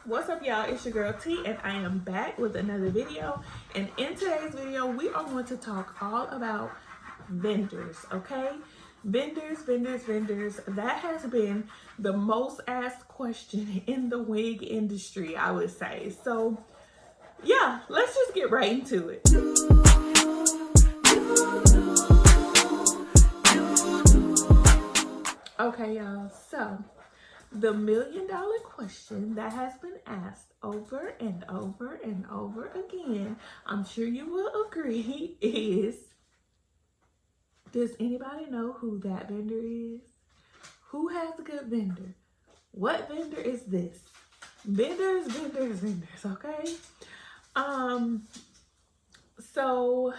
What's up, y'all? It's your girl T, and I am back with another video. And in today's video, we are going to talk all about vendors, okay? Vendors. That has been the most asked question in the wig industry, I would say. So yeah, let's just get right into it. Okay, y'all, so the $1 million question that has been asked over and over and over again, I'm sure you will agree, is, does anybody know who that vendor is? Who has a good vendor? What vendor is this? Vendors, okay? So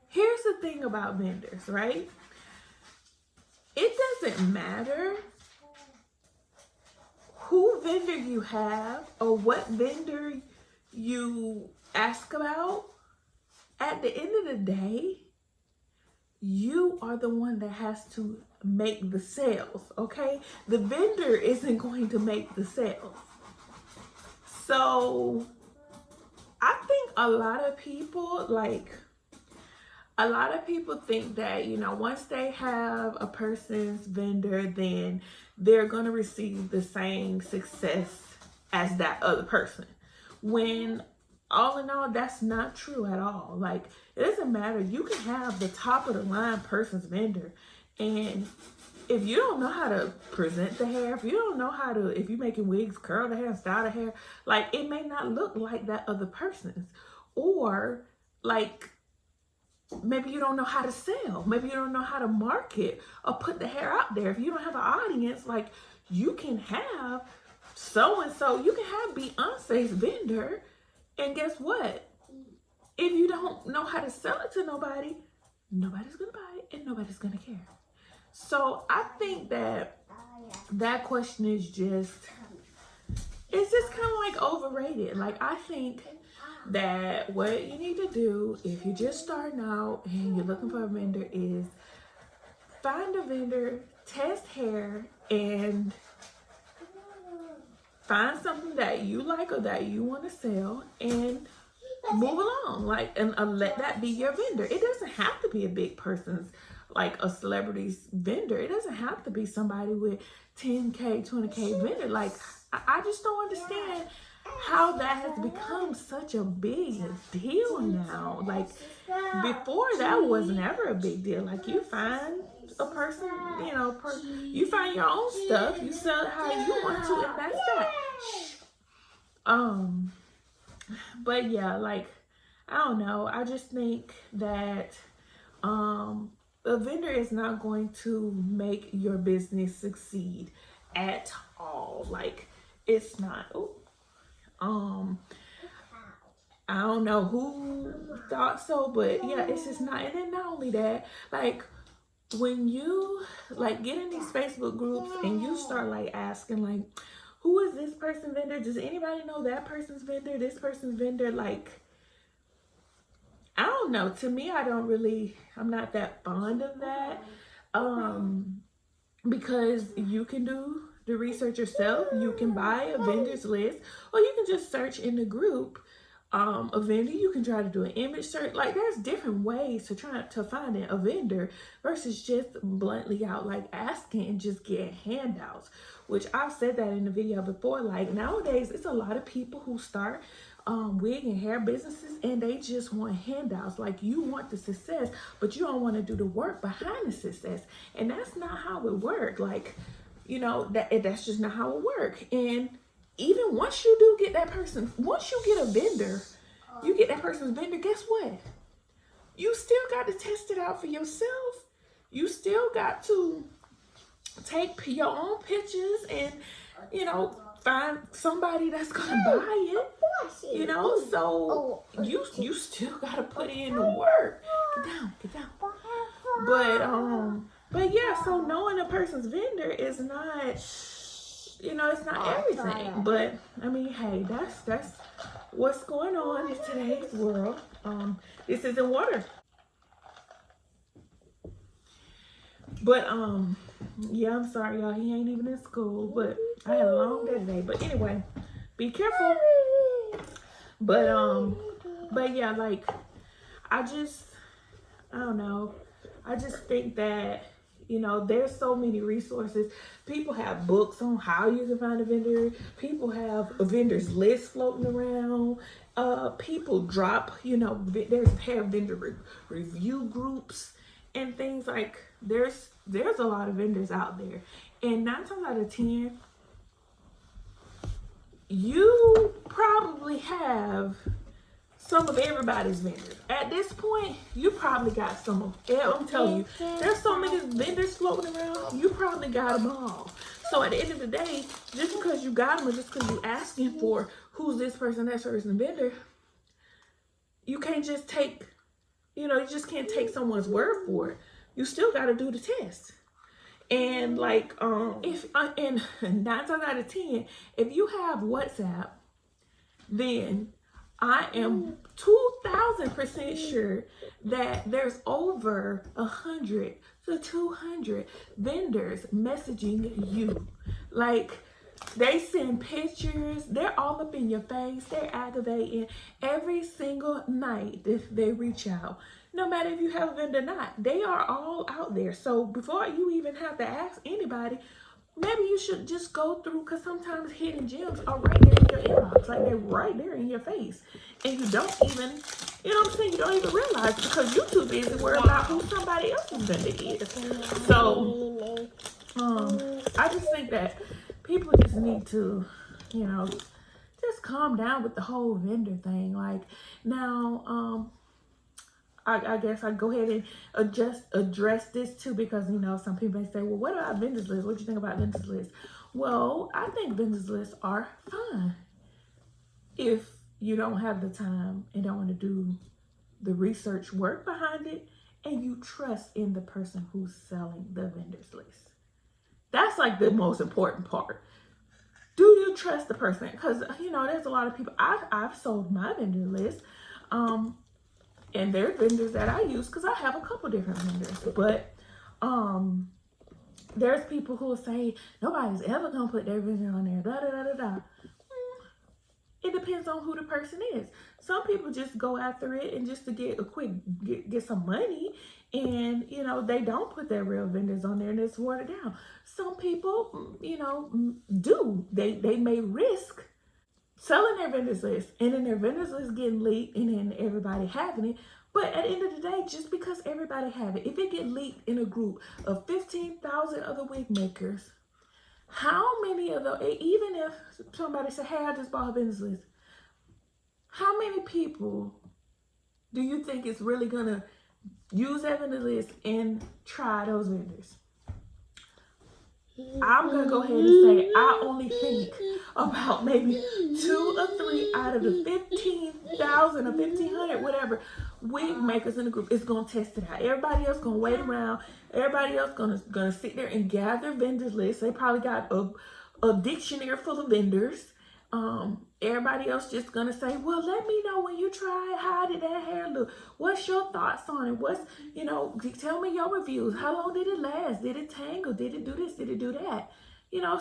here's the thing about vendors, right? It doesn't matter who vendor you have or what vendor you ask about. At the end of the day, you are the one that has to make the sales, okay? The vendor isn't going to make the sales. So I think a lot of people think that, you know, once they have a person's vendor, then they're going to receive the same success as that other person. When all in all, that's not true at all. Like, it doesn't matter. You can have the top of the line person's vendor, and if you don't know how to present the hair, if you're making wigs, curl the hair, and style the hair, like, it may not look like that other person's. Or, like, maybe you don't know how to sell. Maybe you don't know how to market or put the hair out there. If you don't have an audience, like, you can have so-and-so, you can have Beyonce's vendor, and guess what? If you don't know how to sell it to nobody, nobody's gonna buy it and nobody's gonna care. So I think that question is just kind of like overrated. Like, I think that what you need to do if you're just starting out and you're looking for a vendor is find a vendor, test hair, and find something that you like or that you want to sell and move along. Like, and let that be your vendor. It doesn't have to be a big person's, like a celebrity's vendor. It doesn't have to be somebody with 10K, 20K vendor. Like, I just don't understand how that has become such a big deal now. Like, before that was never a big deal. Like, you find a person, you know, you find your own stuff, you sell it how you want to, and that's that. But yeah, like, I don't know. I just think that a vendor is not going to make your business succeed at all. Like, it's not. I don't know who thought so, but yeah, it's just not. And then not only that, like, when you like get in these Facebook groups and you start like asking, like, who is this person's vendor? Does anybody know that person's vendor? This person's vendor? Like, I don't know. To me, I'm not that fond of that. Because you can do the research yourself. You can buy a vendor's list, or you can just search in the group a vendor. You can try to do an image search. Like, there's different ways to try to find a vendor versus just bluntly out like asking and just getting handouts, which I've said that in the video before. Like, nowadays it's a lot of people who start wig and hair businesses and they just want handouts. Like, you want the success, but you don't want to do the work behind the success, and that's not how it works. Like, you know, that's just not how it works. And even once you do get that person, once you get a vendor, you get that person's vendor, guess what? You still got to test it out for yourself. You still got to take your own pictures and, you know, find somebody that's going to buy it, you know? So you still got to put in the work. Get down. But yeah, so knowing a person's vendor is not, you know, it's not everything. But I mean, hey, that's what's going on in today's world. This isn't water. But yeah, I'm sorry, y'all. He ain't even in school, but I had a long day today. But anyway, be careful. But yeah, like, I don't know. I just think that, there's so many resources. People have books on how you can find a vendor. People have a vendor's list floating around. People drop, have vendor review groups and things. Like, there's a lot of vendors out there. And 9 times out of 10, you probably have some of everybody's vendors. At this point, you probably got some of, I'm telling you, there's so many vendors floating around, you probably got them all. So at the end of the day, just because you got them or just because you're asking for who's this person, that person vendor, you can't just take, you just can't take someone's word for it. You still got to do the test. And like, if and 9 times out of 10, if you have WhatsApp, then I am 2,000% sure that there's over 100 to 200 vendors messaging you. Like, they send pictures, they're all up in your face, they're aggravating every single night if they reach out. No matter if you have a vendor or not, they are all out there. So before you even have to ask anybody, maybe you should just go through, because sometimes hidden gems are right there in your inbox. Like, they're right there in your face. And you don't even, you don't even realize, because you're too busy worrying about who somebody else's vendor is. So, I just think that people just need to, just calm down with the whole vendor thing. Like, now, I guess I go ahead and address this too, because some people may say, well, what about vendors lists? What do you think about vendors lists? Well, I think vendors lists are fine if you don't have the time and don't want to do the research work behind it, and you trust in the person who's selling the vendors list. That's like the most important part. Do you trust the person? Because there's a lot of people. I've sold my vendor list. And there are vendors that I use because I have a couple different vendors. But there's people who will say, nobody's ever going to put their vendor on there, da da da da da. It depends on who the person is. Some people just go after it and just to get a quick, get some money. And, they don't put their real vendors on there and it's watered down. Some people, do. They may risk selling their vendors list, and then their vendors list getting leaked, and then everybody having it. But at the end of the day, just because everybody have it, if it get leaked in a group of 15,000 other wig makers, how many of those, even if somebody say, hey, I just bought a vendors list, how many people do you think is really gonna use that vendor list and try those vendors? I'm going to go ahead and say I only think about maybe 2 or 3 out of the 15,000 or 1,500, whatever, wig makers in the group is going to test it out. Everybody else going to wait around. Everybody else going to sit there and gather vendors lists. They probably got a dictionary full of vendors. Everybody else just gonna say, well, let me know when you try it. How did that hair look? What's your thoughts on it? What's, tell me your reviews. How long did it last? Did it tangle? Did it do this? Did it do that?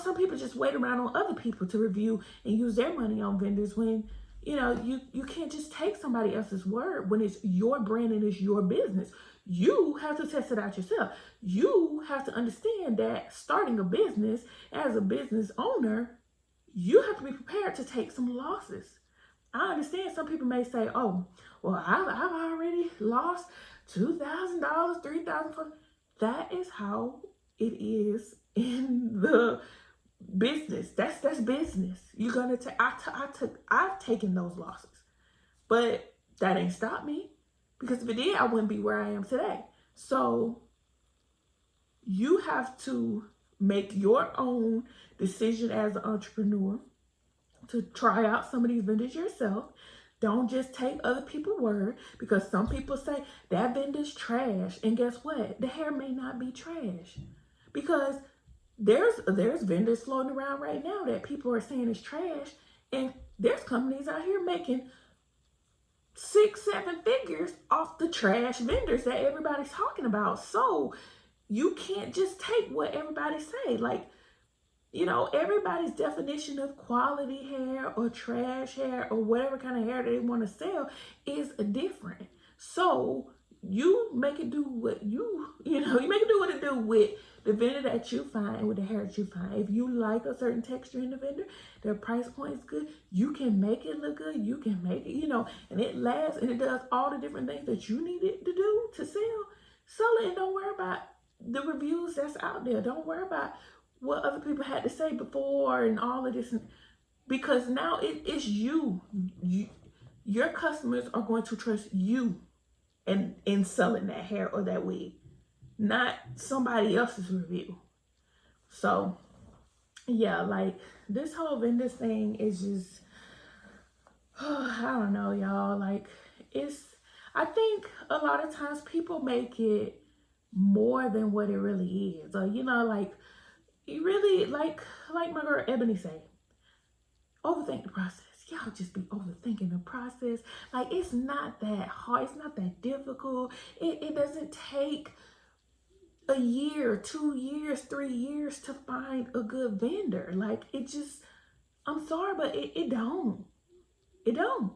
Some people just wait around on other people to review and use their money on vendors when, you can't just take somebody else's word when it's your brand and it's your business. You have to test it out yourself. You have to understand that starting a business as a business owner, you have to be prepared to take some losses. I understand some people may say, oh, well, I've already lost $2,000, $3,000. That is how it is in the business. That's business. You're going to take, I've taken those losses, but that ain't stopped me, because if it did, I wouldn't be where I am today. So you have to make your own decision as an entrepreneur to try out some of these vendors yourself. Don't just take other people's word, because some people say that vendor's trash, and guess what? The hair may not be trash, because there's vendors floating around right now that people are saying is trash, and there's companies out here making 6-7 figures off the trash vendors that everybody's talking about. So you can't just take what everybody say. Like, You know, everybody's definition of quality hair or trash hair or whatever kind of hair they want to sell is different. So you make it do what you make it do what it do with the vendor that you find and with the hair that you find. If you like a certain texture in the vendor, their price point is good, you can make it look good, you can make it, and it lasts and it does all the different things that you need it to do to sell it, and don't worry about the reviews that's out there. Don't worry about what other people had to say before and all of this, because now it's you. Your customers are going to trust you in selling that hair or that wig, not somebody else's review. So yeah, like this whole vendor thing is just, I don't know, y'all. Like, I think a lot of times people make it more than what it really is. Or, like, you really, like my girl Ebony say, overthink the process. Y'all just be overthinking the process. Like, it's not that hard. It's not that difficult. It doesn't take a year, 2 years, 3 years to find a good vendor. Like, it just, I'm sorry, but it don't. It don't.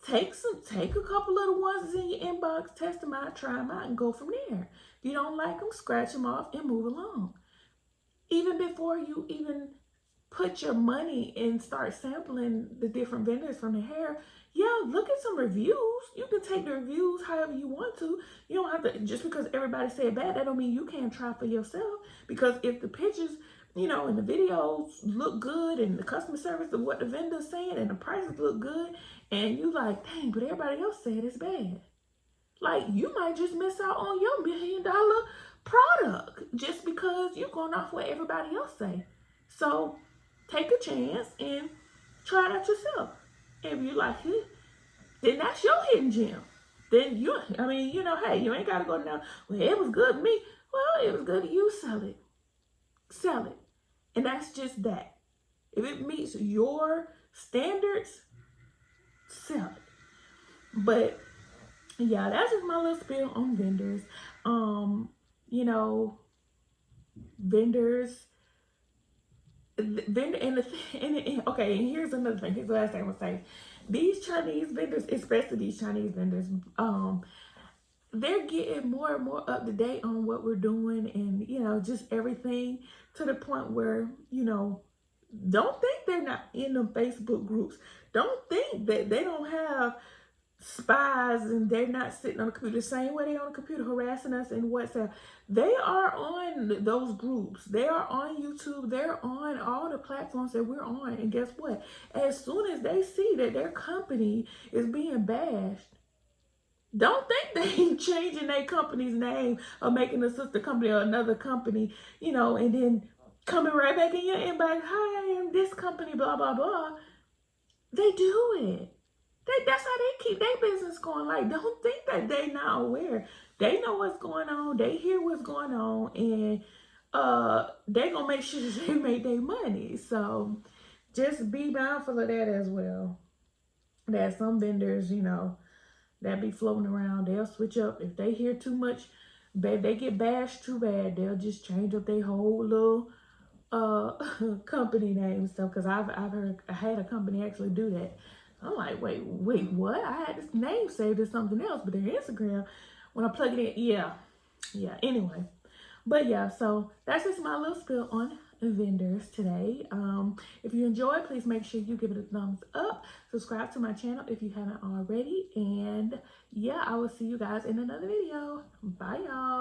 Take a couple of the ones in your inbox, test them out, try them out, and go from there. If you don't like them, scratch them off and move along. Even before you even put your money and start sampling the different vendors from the hair, look at some reviews. You can take the reviews however you want to. You don't have to, just because everybody said bad, that don't mean you can't try for yourself. Because if the pictures, and the videos look good and the customer service of what the vendor's saying and the prices look good, and you like, dang, but everybody else said it's bad. Like, you might just miss out on your $1 million product just because you're going off what everybody else say. So take a chance and try it out yourself. If you like it, then that's your hidden gem. Then hey, you ain't gotta go down, well, it was good to me. Well, it was good to you. Sell it. And that's just that. If it meets your standards, sell it. But yeah, that's just my little spiel on vendors. Okay, and here's another thing. Here's the last thing I'm gonna say. These Chinese vendors, especially these Chinese vendors, they're getting more and more up to date on what we're doing, and just everything, to the point where don't think they're not in the Facebook groups. Don't think that they don't have spies and they're not sitting on the computer the same way they on the computer harassing us in WhatsApp. They are on those groups. They are on YouTube. They're on all the platforms that we're on. And guess what? As soon as they see that their company is being bashed, don't think they changing their company's name or making a sister company or another company, and then coming right back in your inbox, hi, I'm this company, blah, blah, blah. They do it. That's how they keep their business going. Like, don't think that they not aware. They know what's going on. They hear what's going on, and they gonna make sure that they make their money. So just be mindful of that as well. That some vendors, that be floating around, they'll switch up. If they hear too much, they get bashed too bad, they'll just change up their whole little company name and stuff. Because I had a company actually do that. I'm like, wait, what? I had this name saved as something else, but their Instagram, when I plug it in, yeah. Anyway, but yeah, so that's just my little spill on vendors today. If you enjoyed, please make sure you give it a thumbs up. Subscribe to my channel if you haven't already. And yeah, I will see you guys in another video. Bye, y'all.